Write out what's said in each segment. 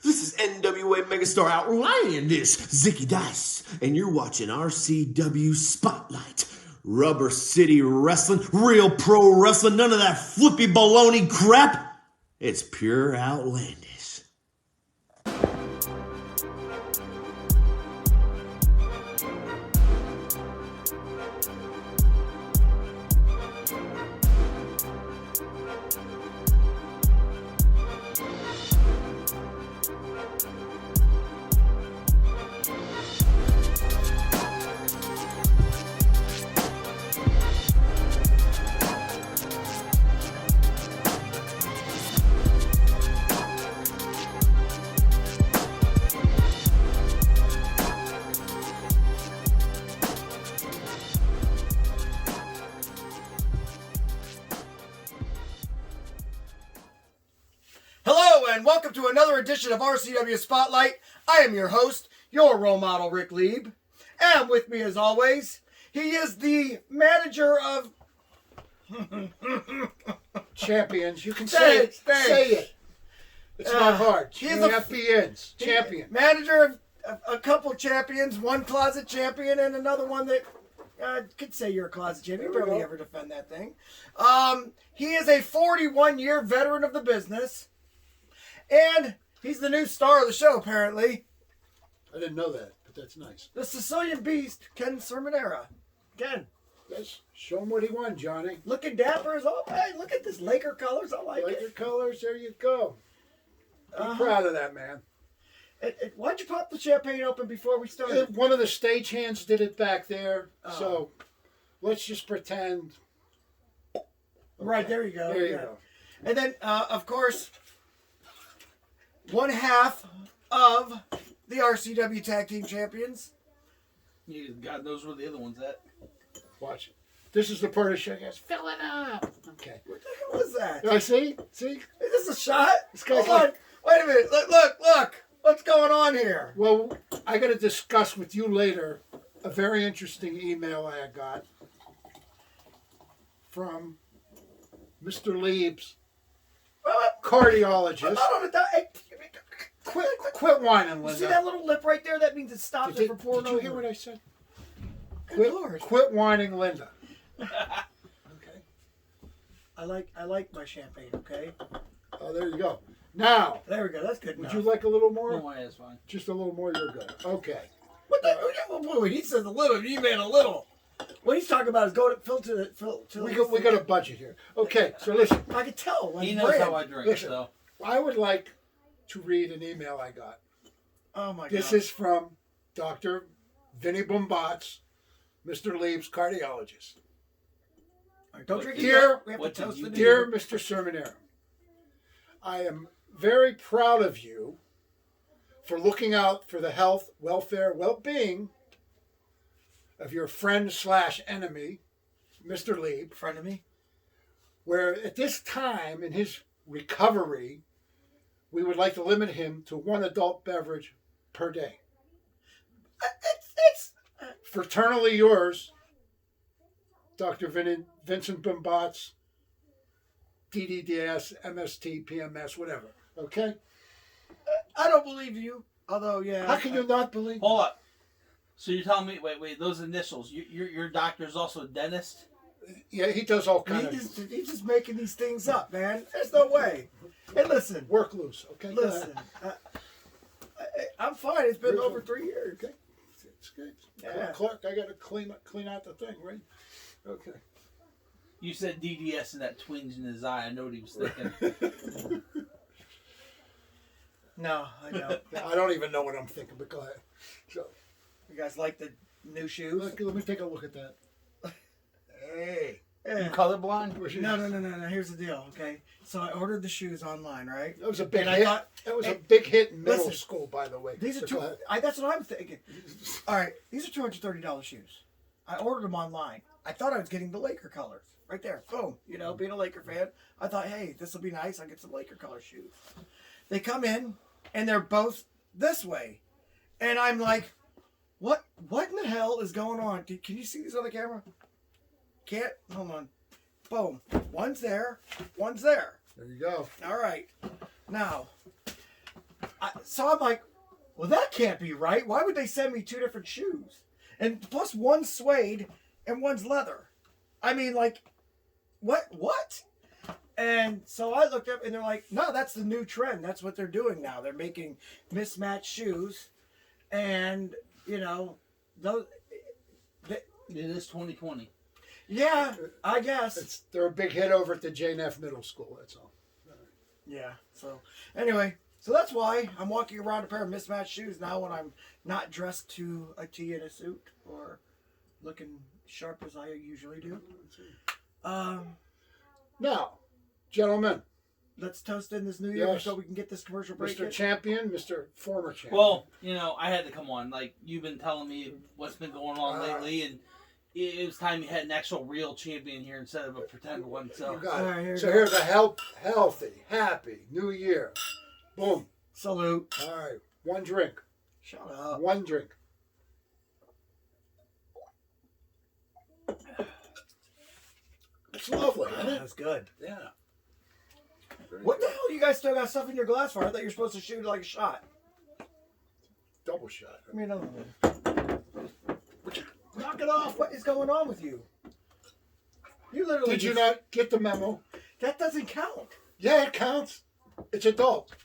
This is NWA Megastar Outlandish Zicky Dice, and you're watching RCW Spotlight. Rubber City Wrestling, real pro wrestling, none of that flippy baloney crap. It's pure outlandish. And welcome to another edition of RCW Spotlight. I am your host, your role model, Ric Lieb. And with me as always, he is the manager of Champions. You can say it. Say it. It's not hard. He's FBNs. Champion. Manager of a couple champions, one closet champion and another one that could say you're a closet champion. You barely ever defend that thing. He is a 41-year veteran of the business. And he's the new star of the show, apparently. I didn't know that, but that's nice. The Sicilian Beast, Ken Cerminara. Ken. Yes, show him what he won, Johnny. Looking dapper as all. Hey, look at this Laker colors. I like Laker it. colors, there you go. Be proud of that, man. Why'd you pop the champagne open before we started? One of the stagehands did it back there, so let's just pretend. Okay. Right, there you go. There you go. And then, of course, one half of the RCW Tag-Team Champions. Yeah, God knows where the other one's at. Watch it. This is the part of the show that goes, fill it up. Okay. What the hell is that? I see? See? Is this a shot? This guy's Hold on. Wait a minute. Look. What's going on here? Well, I got to discuss with you later a very interesting email I got from Mr. Lieb's cardiologist. Quit whining, Linda. You see that little lip right there? That means it stops it from pouring over. Did you hear what I said? Good Lord. Quit whining, Linda. Okay. I like my champagne, okay? Oh, there you go. Now. There we go. That's good enough. Would you like a little more? No, that's fine. Just a little more, you're good. Okay. What the? He says a little. You mean a little. What he's talking about is going to fill to We got a budget here. Okay, so listen. I can tell. He knows how I drink, listen, so. I would like to read an email I got. Oh, my God. This is from Dr. Vinny Bombatz, Mr. Lieb's cardiologist. Right, don't drink Dear Dear Mr. Cerminara, I am very proud of you for looking out for the health, welfare, well-being of your friend/enemy, Mr. Lieb. Friend of me? Where at this time in his recovery, we would like to limit him to one adult beverage per day. It's Fraternally yours, Dr. Vincent Bombatz, DDDS, MST, PMS, whatever. Okay? I don't believe you. Although, yeah. How can you not believe? Hold up. So you're telling me, wait, those initials, your doctor's also a dentist? Yeah, he does all kinds of... He's just making these things up, man. There's no way. Hey, listen. Work loose, okay? Listen. I'm fine. It's been over 3 years. Okay. It's good. Yeah. Clark, I got to clean out the thing, right? Okay. You said DDS and that twinge in his eye. I know what he was thinking. No, I don't. I don't even know what I'm thinking, but go ahead. So, You guys like the new shoes? let me take a look at that. Hey. You colorblind? No. Here's the deal, okay? So I ordered the shoes online, right? That was a big And hit. I thought, A big hit in middle listen, school, by the way. These are So go ahead. that's what I'm thinking. All right, these are $230 shoes. I ordered them online. I thought I was getting the Laker colors. Right there. Boom. You know, being a Laker fan, I thought, hey, this will be nice. I'll get some Laker color shoes. They come in, and they're both this way. And I'm like, what in the hell is going on? Can you see these on the camera? Can't? Hold on. Boom. One's there. One's there. There you go. All right. Now, So I'm like, well, that can't be right. Why would they send me 2 different shoes? And plus one's suede and one's leather. I mean, like, what? And so I looked up and they're like, no, that's the new trend. That's what they're doing now. They're making mismatched shoes. And, you know, those... It is 2020. Yeah, I guess. They're a big hit over at the JNF Middle School, that's all. Yeah, so anyway, so that's why I'm walking around a pair of mismatched shoes now when I'm not dressed to a tee and a suit or looking sharp as I usually do. Now, gentlemen, let's toast in this new year Yes. so we can get this commercial break Mr. in. Champion, Mr. Former Champion. Well, you know, I had to come on. Like, you've been telling me what's been going on lately, and it was time you had an actual real champion here instead of a pretend one. So, you got All right, it. here So you go. here's a healthy, happy New Year. Boom. Salute. All right, one drink. Shut up. One drink. It's lovely, isn't it? That's good. Yeah. Very What the good. hell you guys still got stuff in your glass for? I thought you were supposed to shoot like a shot. Double shot. I mean, knock it off. What is going on with you? You literally Did you just- not get the memo? That doesn't count. Yeah, it counts. It's adult.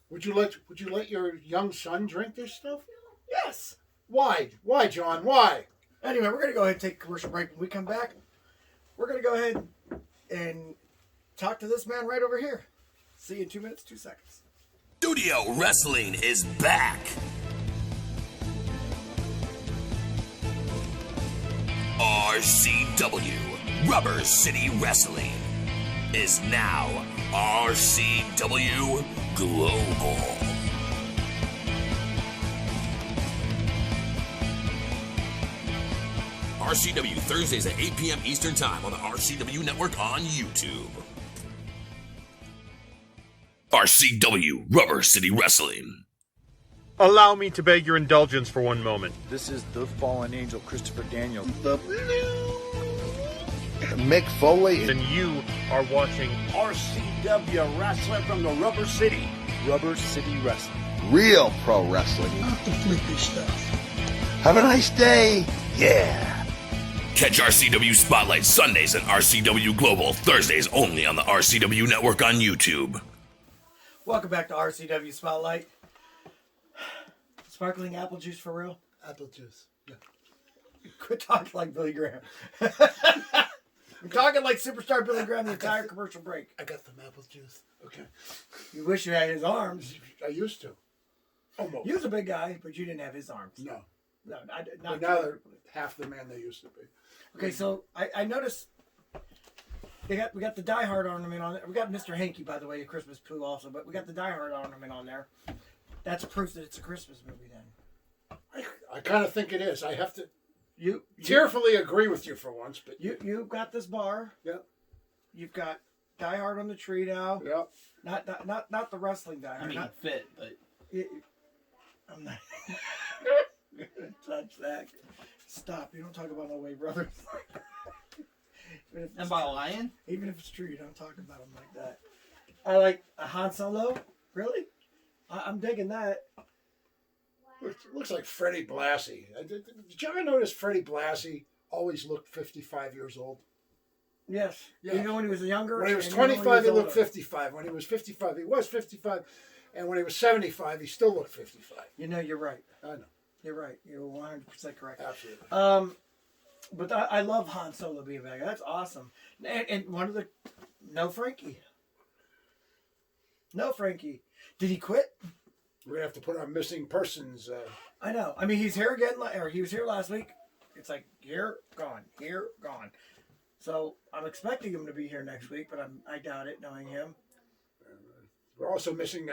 Would you let your young son drink this stuff? Yes. Why? Why, John? Why? Anyway, we're going to go ahead and take a commercial break. When we come back, we're going to go ahead and talk to this man right over here. See you in 2 minutes, 2 seconds. Studio Wrestling is back. RCW Rubber City Wrestling is now RCW Global. RCW Thursdays at 8 p.m. Eastern Time on the RCW Network on YouTube. RCW Rubber City Wrestling. Allow me to beg your indulgence for one moment. This is the fallen angel, Christopher Daniels. Mick Foley. And you are watching RCW Wrestling from the Rubber City. Rubber City Wrestling. Real pro wrestling. Not the flippy stuff. Have a nice day. Yeah. Catch RCW Spotlight Sundays and RCW Global Thursdays only on the RCW Network on YouTube. Welcome back to RCW Spotlight. Sparkling apple juice for real? Apple juice. Yeah. Quit talking like Billy Graham. I'm talking like superstar Billy Graham the entire commercial break. I got some apple juice. Okay. You wish you had his arms. I used to. Almost. He was a big guy, but you didn't have his arms. No. No, But not now they're half the man they used to be. Okay, so I noticed we got the Die Hard ornament on it. We got Mr. Hanky, by the way, a Christmas poo also, but we got the Die Hard ornament on there. That's proof that it's a Christmas movie then. I kind of think it is. I have to You tearfully agree with you for once, but you got this bar. yeah, You've got Die Hard on the tree now. yeah. Not the wrestling Die Hard. I mean, not, fit, but I'm not gonna touch that. Stop! You don't talk about no way, brothers. and by lying, Even if it's true, you don't talk about them like that. I like a Han Solo. Really? I'm digging that. Looks like Freddie Blassie. Did you ever notice Freddie Blassie always looked 55 years old? Yes. Yeah. Even when he was younger. When he was and even 25, he older. looked 55. When he was 55, he was 55. And when he was 75, he still looked 55. You know, you're right. I know. You're right. You're 100% correct. Absolutely. But I love Han Solo being back. That's awesome. And one of the no Frankie. No Frankie. Did he quit? We're going to have to put our missing persons. I know. I mean, he's here again, or he was here last week. It's like here, gone, here, gone. So I'm expecting him to be here next week, but I doubt it, knowing him. We're also missing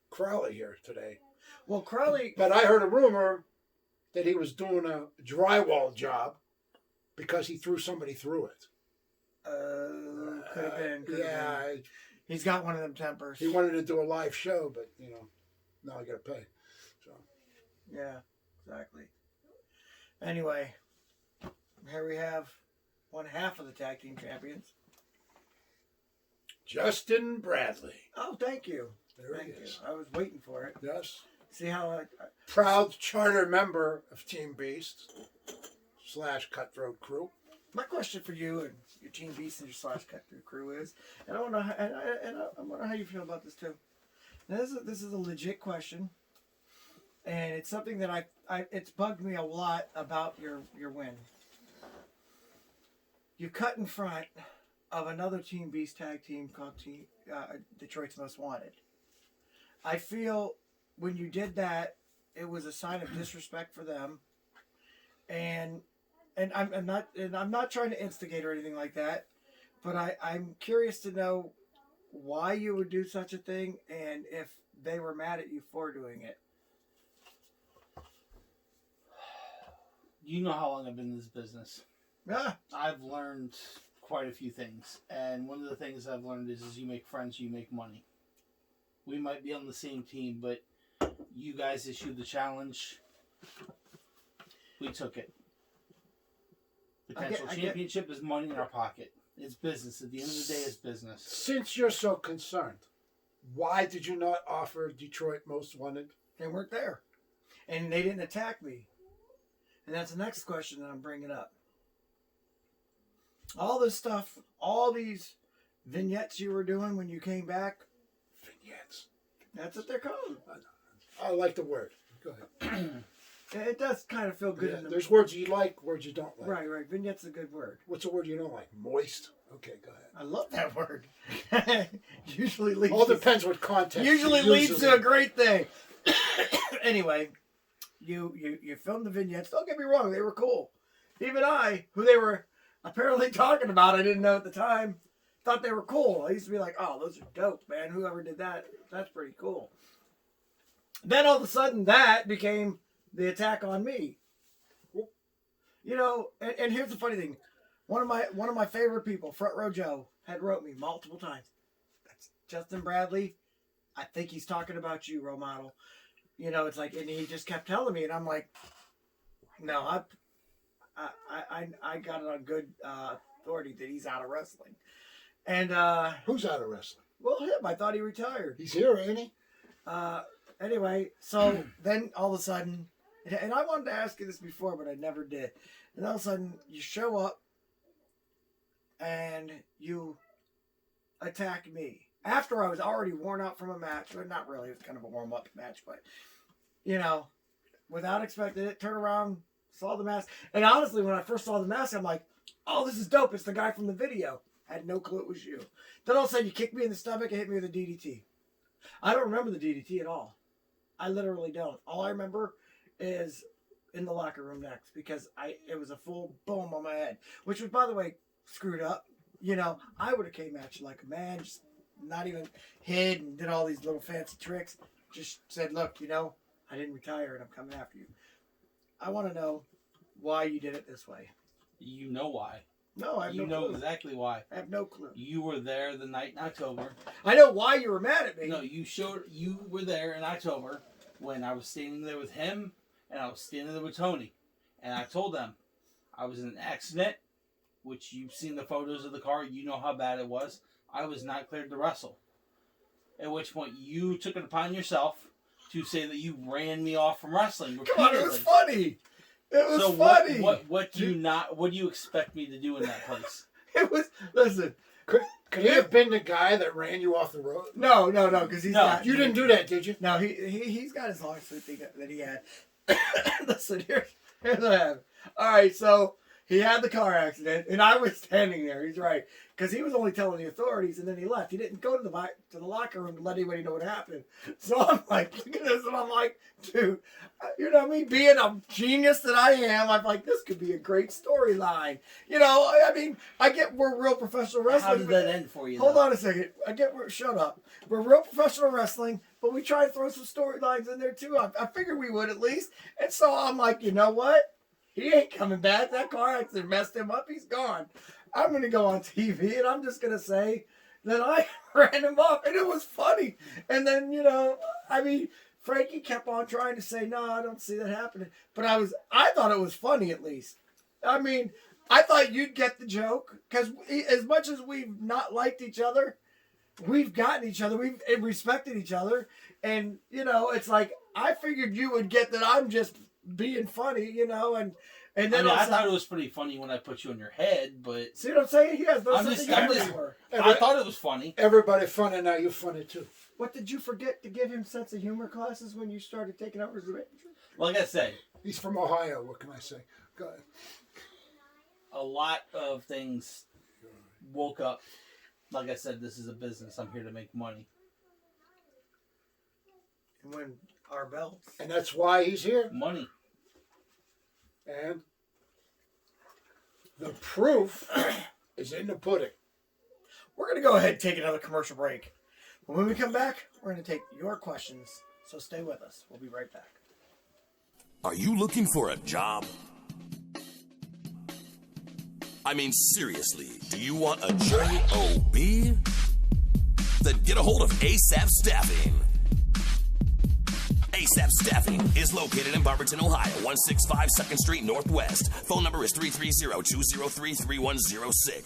Crowley here today. Well, Crowley. But I heard a rumor that he was doing a drywall job because he threw somebody through it. Could have been. Could have Yeah, been. He's got one of them tempers. he wanted to do a live show, but now I got to pay. So Yeah, exactly. Anyway, here we have one half of the Tag Team Champions. Justin Bradley. Oh, thank you. There he Thank you. is. I was waiting for it. Yes. See how I Proud charter member of Team Beast / Cutthroat Crew. my question for you and your Team Beast and your / Cutthroat Crew is, and I want to know, I wonder how you feel about this too. Now, this is a legit question, and it's something that it's bugged me a lot about your win. You cut in front of another Team Beast tag team called Detroit's Most Wanted. I feel when you did that, it was a sign of disrespect for them, and I'm not trying to instigate or anything like that, but I'm curious to know why you would do such a thing and if they were mad at you for doing it. You know how long I've been in this business. Yeah. I've learned quite a few things, and one of the things I've learned is you make friends, you make money. We might be on the same team, but you guys issued the challenge. We took it. Potential championship is money in our pocket. It's business. At the end of the day, it's business. Since you're so concerned, why did you not offer Detroit Most Wanted? They weren't there, and they didn't attack me. And that's the next question that I'm bringing up. All this stuff, all these vignettes you were doing when you came back. Vignettes. That's what they're called. I like the word. Go ahead. It does kind of feel good. Yeah, In the there's words you like, words you don't like. Right. Vignette's a good word. What's a word you don't like? Moist. Okay, go ahead. I love that word. Usually leads. All depends what context. Usually you leads use to it a great thing. Anyway, you filmed the vignettes. Don't get me wrong, they were cool. Even I, who they were apparently talking about, I didn't know at the time, thought they were cool. I used to be like, oh, those are dope, man. Whoever did that, that's pretty cool. Then all of a sudden, that became the attack on me. You know, and here's the funny thing. One of my favorite people, Front Row Joe, had wrote me multiple times. That's Justin Bradley. I think he's talking about you, RoleModel. You know, it's like, and he just kept telling me, and I'm like, no, I got it on good authority that he's out of wrestling. And Who's out of wrestling? well, him. I thought he retired. He's here, ain't he? Anyway, so then all of a sudden, and I wanted to ask you this before, but I never did. And all of a sudden, you show up and you attack me after I was already worn out from a match. Well, not really. It was kind of a warm-up match, but, you know, without expecting it, turn around, saw the mask. And honestly, when I first saw the mask, I'm like, oh, this is dope. It's the guy from the video. I had no clue it was you. Then all of a sudden, you kicked me in the stomach and hit me with a DDT. I don't remember the DDT at all. I literally don't. All I remember is in the locker room next because it was a full boom on my head, which was, by the way, screwed up. You know, I would have came at you like a man, just not even hid and did all these little fancy tricks. Just said, look, you know, I didn't retire and I'm coming after you. I want to know why you did it this way. You know why. No, I have You no know clue. exactly why. I have no clue. You were there the night in October. I know why you were mad at me. No, you were there in October when I was standing there with him and I was standing there with Tony. And I told them I was in an accident, which you've seen the photos of the car. You know how bad it was. I was not cleared to wrestle. At which point you took it upon yourself to say that you ran me off from wrestling repeatedly. Come on, it was funny. It was so funny. What do you expect me to do in that place? It was, listen. Could he have been the guy that ran you off the road? No, because he's not. You didn't do that, did you? No, he's got his long suit thing that he had. Listen, here's what happened. All right, so he had the car accident, and I was standing there. He's right, because he was only telling the authorities, and then he left. He didn't go to the locker room to let anybody know what happened. So I'm like, look at this, and I'm like, dude, you know me being a genius that I am. I'm like, this could be a great storyline. You know, I mean, I get we're real professional wrestling. How did that end for you? Hold on a second. Shut up. We're real professional wrestling, but we try to throw some storylines in there too. I figured we would at least. And so I'm like, you know what? He ain't coming back. That car accident messed him up. He's gone. I'm going to go on TV and I'm just going to say that I ran him off. And it was funny. And then, you know, I mean, Frankie kept on trying to say, no, I don't see that happening. But I thought it was funny at least. I mean, I thought you'd get the joke. Because as much as we've not liked each other, we've gotten each other, we've respected each other, and you know, it's like I figured you would get that I'm just being funny, you know, and then I thought it was pretty funny when I put you on your head, but see what I'm saying? He has no I'm sense just- of I'm humor just- anymore. I thought it was funny. Everybody funny now. You funny too. What did you forget to give him sense of humor classes when you started taking over his manager? Like I said, He's from Ohio. What can I say? Go ahead. a lot of things woke up. Like I said, this is a business. I'm here to make money. And when our belts. And that's why he's here. Money. And the proof is in the pudding. We're going to go ahead and take another commercial break. But when we come back, we're going to take your questions. So stay with us. We'll be right back. Are you looking for a job? I mean, seriously, do you want a job? Then get a hold of ASAP Staffing. ASAP Staffing is located in Barberton, Ohio, 165 2nd Street Northwest. Phone number is 330-203-3106.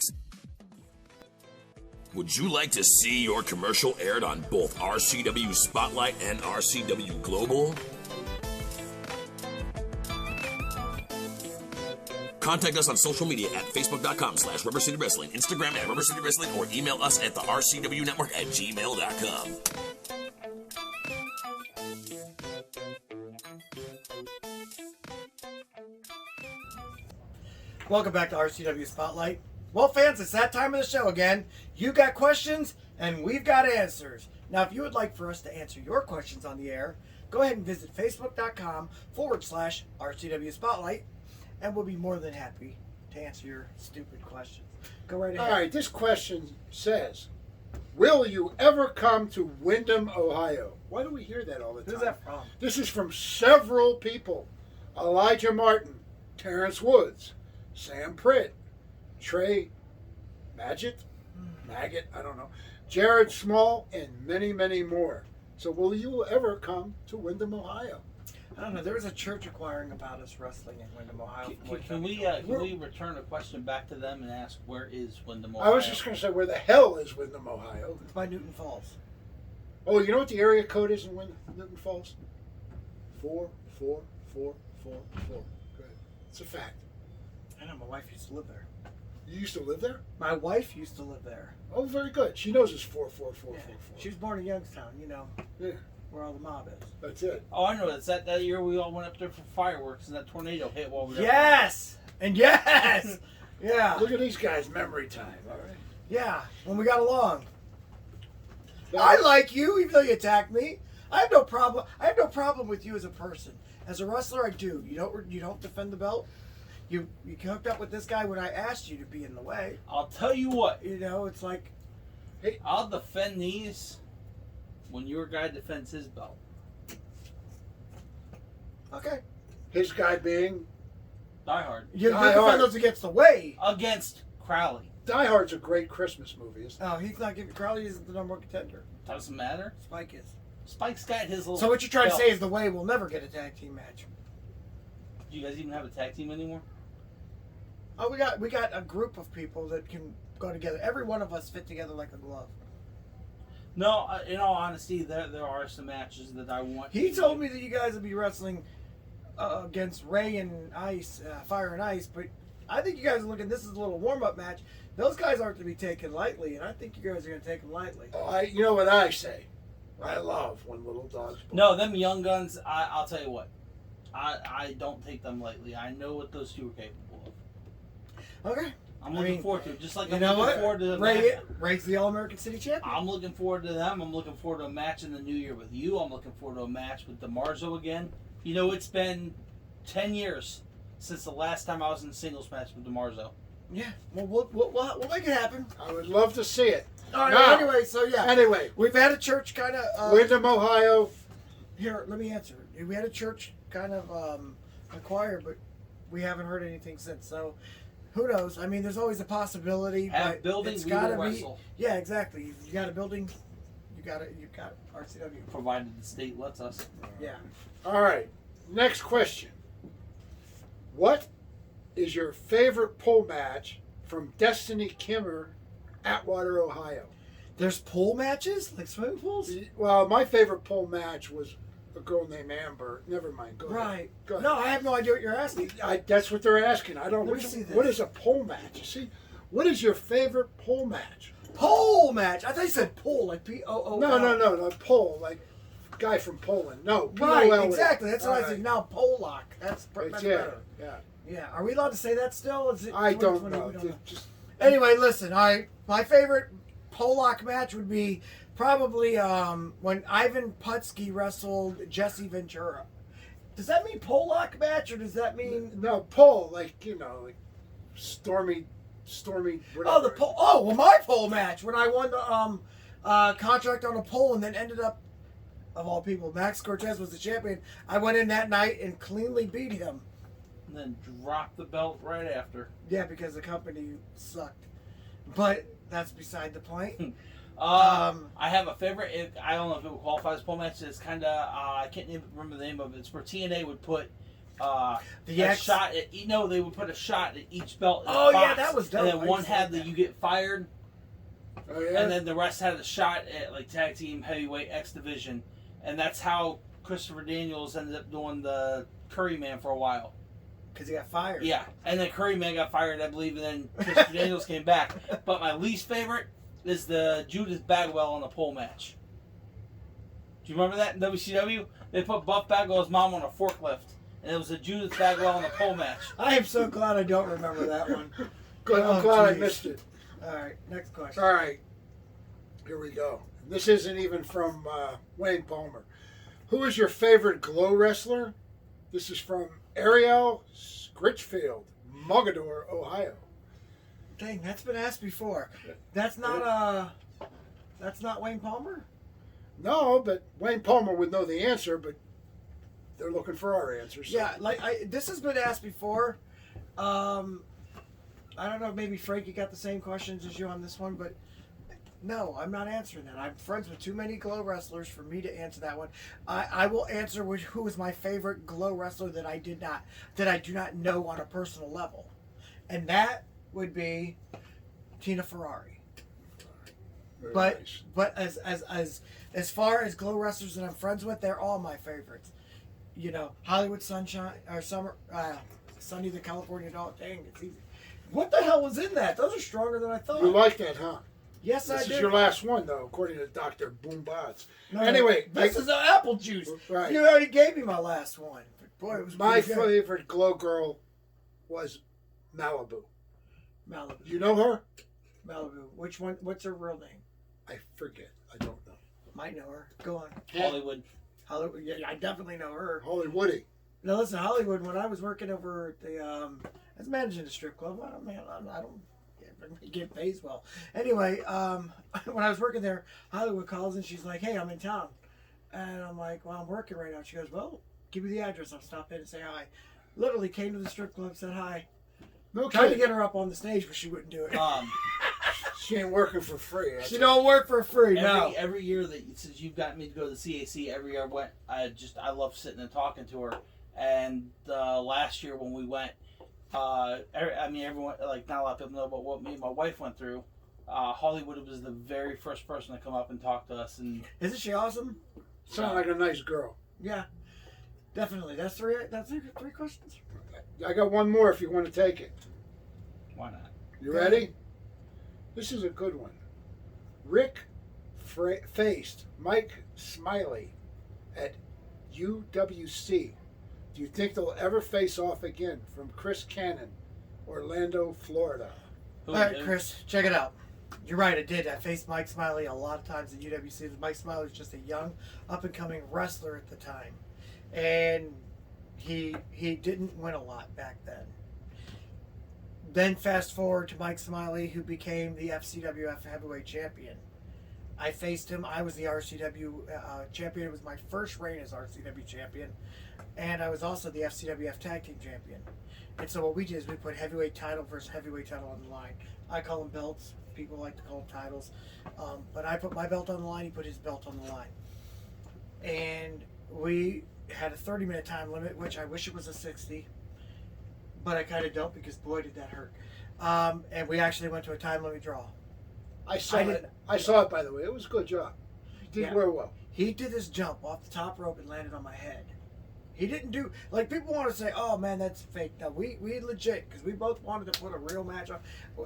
Would you like to see your commercial aired on both RCW Spotlight and RCW Global? Contact us on social media at facebook.com/Rubber City Wrestling, Instagram at Rubber City Wrestling, or email us at the RCW Network at gmail.com. Welcome back to RCW Spotlight. Well, fans, it's that time of the show again. You got questions, and we've got answers. Now, if you would like for us to answer your questions on the air, go ahead and visit facebook.com/RCW Spotlight, and we'll be more than happy to answer your stupid questions. Go right ahead. All right, this question says, will you ever come to Windham, Ohio? Why do we hear that all the time? Who's that from? This is from several people. Elijah Martin, Terrence Woods, Sam Pritt, Trey Maggot, I don't know, Jared Small, and many, many more. So will you ever come to Windham, Ohio? I don't know. There was a church inquiring about us wrestling in Windham, Ohio. Can we return a question back to them and ask where is Windham, I Ohio? was just going to say, where the hell is Windham, Ohio? It's by Newton Falls. Oh, you know what the area code is in Newton Falls? 44444. Good. It's a fact. I know. My wife used to live there. You used to live there? My wife used to live there. Oh, very good. She knows it's 44444. She was born in Youngstown, you know, Yeah, where all the mob is. that's it. Oh, I know. It's that year we all went up there for fireworks and that tornado hit while we were Yes! And yes! Yeah. Look at these guys' memory time, all right? Yeah. When we got along. I like you, even though you attacked me. I have no problem. I have no problem with you as a person. As a wrestler, I do. You don't defend the belt. You hooked up with this guy when I asked you to be in the way. I'll tell you what. You know, it's like, I'll defend these when your guy defends his belt. okay. His guy being Die Hard. You Die Hard. defend those against the way. Against Crowley. Die Hard's a great Christmas movie, isn't it? Oh, he's not giving. Crowley isn't the number one contender. Doesn't matter. Spike is. Spike's got his little. So what you're trying to belt. say is the way will never get a tag team match. Do you guys even have a tag team anymore? Oh, we got a group of people that can go together. Every one of us fit together like a glove. No, in all honesty, there are some matches that I want. He told me that you guys would be wrestling against Ray and Ice, Fire and Ice, but I think you guys are looking. This is a little warm-up match. Those guys aren't to be taken lightly, and I think you guys are going to take them lightly. Oh, you know what I say? I love when little dogs bark. No, them young guns. I'll tell you what. I don't take them lightly. I know what those two are capable of. Okay. I'm looking forward to it. Just like You I'm know looking what? forward to the Ray's the All-American City Champion. I'm looking forward to them. I'm looking forward to a match in the new year with you. I'm looking forward to a match with DeMarzo again. You know, it's been 10 years since the last time I was in a singles match with DeMarzo. Yeah. Well, we'll make it happen. I would love to see it. All right. Now, Anyway, so yeah. Anyway, We've had a church kind of... Windham, Ohio. Here, let me answer. We had a church kind of acquire, but we haven't heard anything since. So, who knows? I mean, there's always a possibility. Have but building, it's we gotta will be. wrestle. Yeah, exactly. You got a building. You got RCW. Provided the state lets us. Yeah. All right. Next question. What is your favorite pole match from Destiny Kimmer, Atwater, Ohio? There's pool matches? Like swimming pools? Well, my favorite pole match was a girl named Amber. Never mind. Go ahead. Right. Go ahead. No, I have no idea what you're asking. That's what they're asking. I don't. Let me see this. What is a pole match? You see, what is your favorite pole match? Pole match. I thought you said pool, like P-O-O-L. No. Pole, like guy from Poland. No. Right, P-O-L-E. exactly. That's what I All said. right. Now Pollock. That's better. Yeah. Yeah. Are we allowed to say that still? Is it I don't 2020? know. We don't know. Just, Anyway, listen. My favorite Pollock match would be probably when Ivan Putski wrestled Jesse Ventura. Does that mean Pollock match, or does that mean no, pole, like like stormy, whatever. my pole match when I won the contract on a pole and then ended up, of all people, Max Cortez was the champion. I went in that night and cleanly beat him. And then dropped the belt right after. Yeah, because the company sucked. But that's beside the point. I have a favorite. I don't know if it would qualify as pole match. It's kind of I can't even remember the name of it. It's where TNA would put shot. They would put a shot at each belt. In a box, yeah, that was dope. And then one had you get fired. Oh yeah. And then the rest had a shot at like tag team heavyweight X division, and that's how Christopher Daniels ended up doing the Curry Man for a while. Because he got fired. Yeah, and then Curry Man got fired, I believe, and then Christopher Daniels came back. But my least favorite is the Judith Bagwell on the pole match. Do you remember that in WCW? They put Buff Bagwell's mom on a forklift, and it was a Judith Bagwell on the pole match. I am so glad I don't remember that one. Good. I'm glad I missed it. All right, next question. All right, here we go. This isn't even from Wayne Palmer. Who is your favorite Glow wrestler? This is from Ariel Scritchfield, Mogador, Ohio. Dang, that's been asked before. That's not Wayne Palmer? No, but Wayne Palmer would know the answer, but they're looking for our answers. So. Yeah, this has been asked before. I don't know, maybe Frankie got the same questions as you on this one, but no, I'm not answering that. I'm friends with too many Glow wrestlers for me to answer that one. I will answer who is my favorite Glow wrestler that I do not know on a personal level, and that would be Tina Ferrari. Very But nice. but as far as Glow wrestlers that I'm friends with, they're all my favorites. Hollywood Sunshine or Sunny the California Dog. Dang, it's easy. What the hell was in that? Those are stronger than I thought. You like that, huh? Yes, I This did. is your last one, though, according to Dr. Boombots. No, Anyway, this is apple juice. Right. You already gave me my last one. But boy, it was My pretty good. favorite Glow girl was Malibu. Malibu. You know her? Malibu. Which one? What's her real name? I forget. I don't know. Might know her. Go on. Hollywood. Hollywood. Yeah, I definitely know her. Hollywoody. Now listen, Hollywood. When I was working over at the, I was managing the strip club. I don't get paid well. Anyway, when I was working there, Hollywood calls and she's like, "Hey, I'm in town," and I'm like, "Well, I'm working right now." She goes, "Well, give me the address. I'll stop in and say hi." Literally came to the strip club, said hi. No Tried to kidding. get her up on the stage, but she wouldn't do it. She ain't working for free. She don't work for free. Every year that since you've gotten me to go to the CAC, every year I went. I love sitting and talking to her. And last year when we went, everyone, like, not a lot of people know about what me and my wife went through. Hollywood was the very first person to come up and talk to us. And isn't she awesome? Sound like a nice girl. Yeah, definitely. That's three questions. I got one more if you want to take it. Why not? You ready? This is a good one. Rick faced Mike Smiley at UWC. Do you think they'll ever face off again? From Chris Cannon, Orlando, Florida. All right, Chris, check it out. You're right, I did. I faced Mike Smiley a lot of times at UWC. Mike Smiley was just a young, up-and-coming wrestler at the time. And he didn't win a lot back then. Then fast forward to Mike Smiley, who became the FCWF heavyweight champion. I faced him. I was the RCW champion. It was my first reign as RCW champion. And I was also the FCWF Tag-Team Champion. And so what we did is we put heavyweight title versus heavyweight title on the line. I call them belts. People like to call them titles. But I put my belt on the line. He put his belt on the line. And we had a 30-minute time limit, which I wish it was a 60. But I kind of don't because, boy, did that hurt. And we actually went to a time limit draw. I saw it, by the way. It was a good job. He did very well. He did his jump off the top rope and landed on my head. He didn't do, like, people want to say, oh man, that's fake. No, we legit, because we both wanted to put a real match on.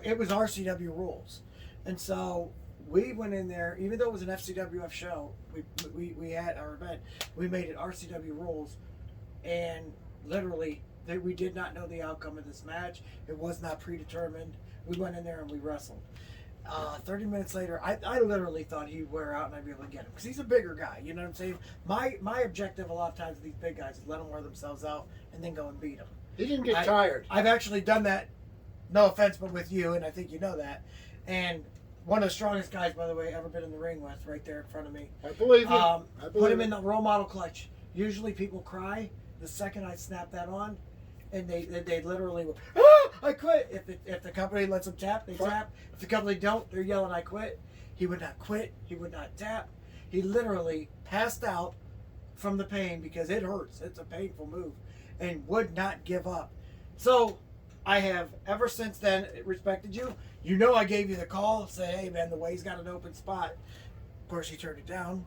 It was RCW rules. And so we went in there, even though it was an FCWF show, we had our event, we made it RCW rules, and literally, we did not know the outcome of this match. It was not predetermined. We went in there and we wrestled. 30 minutes later, I literally thought he'd wear out and I'd be able to get him. Because he's a bigger guy, you know what I'm saying? My objective a lot of times with these big guys is let them wear themselves out and then go and beat them. He didn't get tired. I've actually done that, no offense, but with you, and I think you know that. And one of the strongest guys, by the way, ever been in the ring with, right there in front of me. I believe you. Put him in the RoleModel clutch. Usually people cry the second I snap that on. And they literally will, I quit. If the company lets them tap, they tap. If the company don't, they're yelling, I quit. He would not quit. He would not tap. He literally passed out from the pain because it hurts. It's a painful move. And would not give up. So I have, ever since then, respected you. You know I gave you the call, say, hey man, the way's got an open spot. Of course, he turned it down.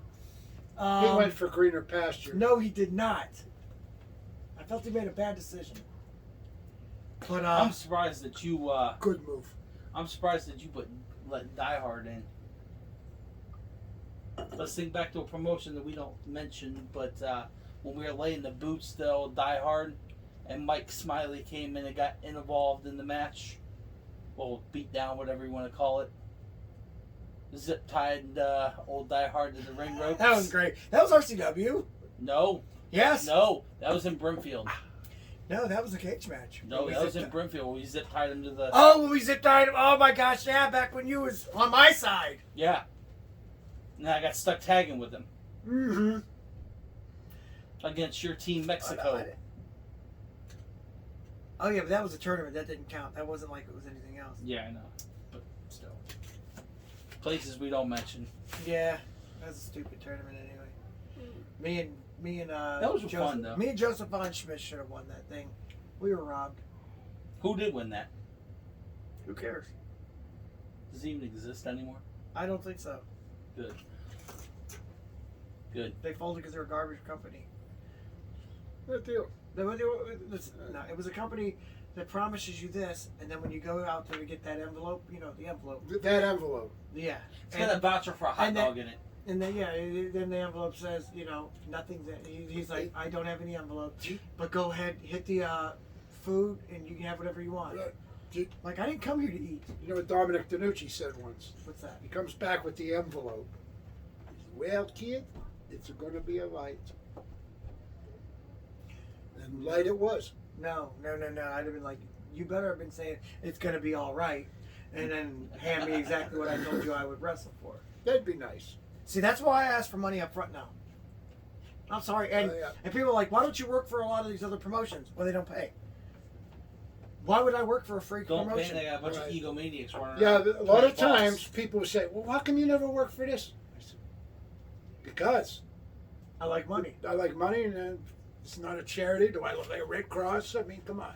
He went for greener pasture. No, he did not. I felt he made a bad decision. But I'm surprised that you good move. I'm surprised that you let Die Hard in. Let's think back to a promotion that we don't mention, but when we were laying the boots still, Die Hard and Mike Smiley came in and got involved in the match. Well, beat down, whatever you want to call it. Zip tied old Die Hard to the ring ropes. That was great. That was RCW. No. Yes. No, that was in Brimfield. No, that was a cage match. No, that was in Brimfield. We zip tied him to the. Oh, we zip tied him. Oh my gosh, yeah, back when you was on my side. Yeah. And I got stuck tagging with him. Mm-hmm. Against your team, Mexico. Oh yeah, but that was a tournament. That didn't count. That wasn't like it was anything else. Yeah, I know. But still. Places we don't mention. Yeah, that was a stupid tournament anyway. Me and that was fun though. Me and Joseph Von Schmidt should have won that thing. We were robbed. Who did win that? Who cares? Does it even exist anymore? I don't think so. Good. Good. They folded because they're a garbage company. Good deal. No, it was a company that promises you this, and then when you go out there to get that envelope, you know, the envelope. That envelope. Yeah. It's got a voucher for a hot dog in it. And then, then the envelope says, you know, nothing. He's like, I don't have any envelope, but go ahead, hit the food, and you can have whatever you want. Like, I didn't come here to eat. You know what Dominic DeNucci said once? What's that? He comes back with the envelope. He says, well, kid, it's going to be a light. And light it was. No. I'd have been like, you better have been saying, it's going to be all right, and then hand me exactly what I told you I would wrestle for. That'd be nice. See, that's why I ask for money up front now. I'm sorry. And people are like, why don't you work for a lot of these other promotions? Well, they don't pay. Why would I work for a free promotion? Don't pay, they got a bunch of egomaniacs running around. Yeah, a lot of times people say, well, how come you never work for this? I said, because. I like money. I like money, and it's not a charity. Do I look like a Red Cross? I mean, come on.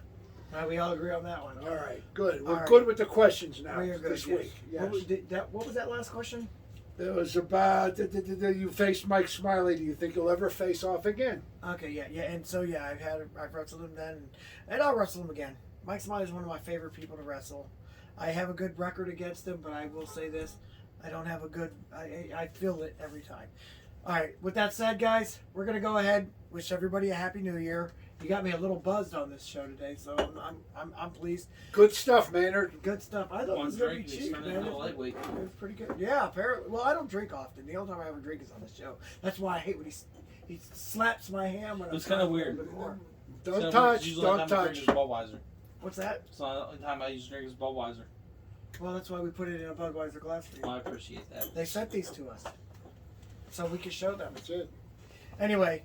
We all agree on that one. All right, good. We're good with the questions now this week. Yes. What was that last question? It was about, you faced Mike Smiley. Do you think you'll ever face off again? Okay, yeah. And so, I've wrestled him then, and I'll wrestle him again. Mike Smiley is one of my favorite people to wrestle. I have a good record against him, but I will say this. I don't have a good, I feel it every time. All right, with that said, guys, we're going to go ahead, wish everybody a Happy New Year. You got me a little buzzed on this show today, so I'm pleased. Good stuff, Maynard. Good stuff. I thought it was going to be cheap, man. It was pretty good. Yeah, apparently. Well, I don't drink often. The only time I ever drink is on this show. That's why I hate when he slaps my hand when I'm It's kind of weird. Don't touch. Don't touch. What's that? It's not the only time I use to drink is Budweiser. Well, that's why we put it in a Budweiser glass for you. Well, I appreciate that. They sent these to us, so we could show them. That's it. Anyway,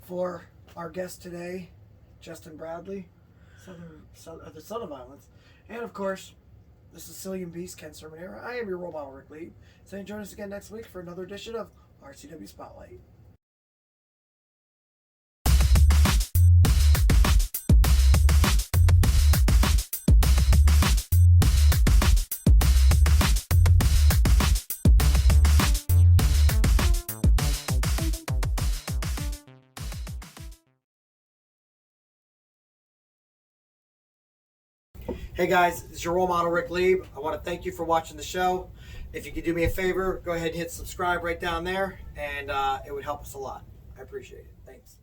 for our guest today, Justin Bradley, the Son of Violence, and of course, the Sicilian Beast, Ken Cerminara. I am your role model, Ric Lieb. So join us again next week for another edition of RCW Spotlight. Hey guys, it's your role model, Ric Lieb. I want to thank you for watching the show. If you could do me a favor, go ahead and hit subscribe right down there, and it would help us a lot. I appreciate it. Thanks.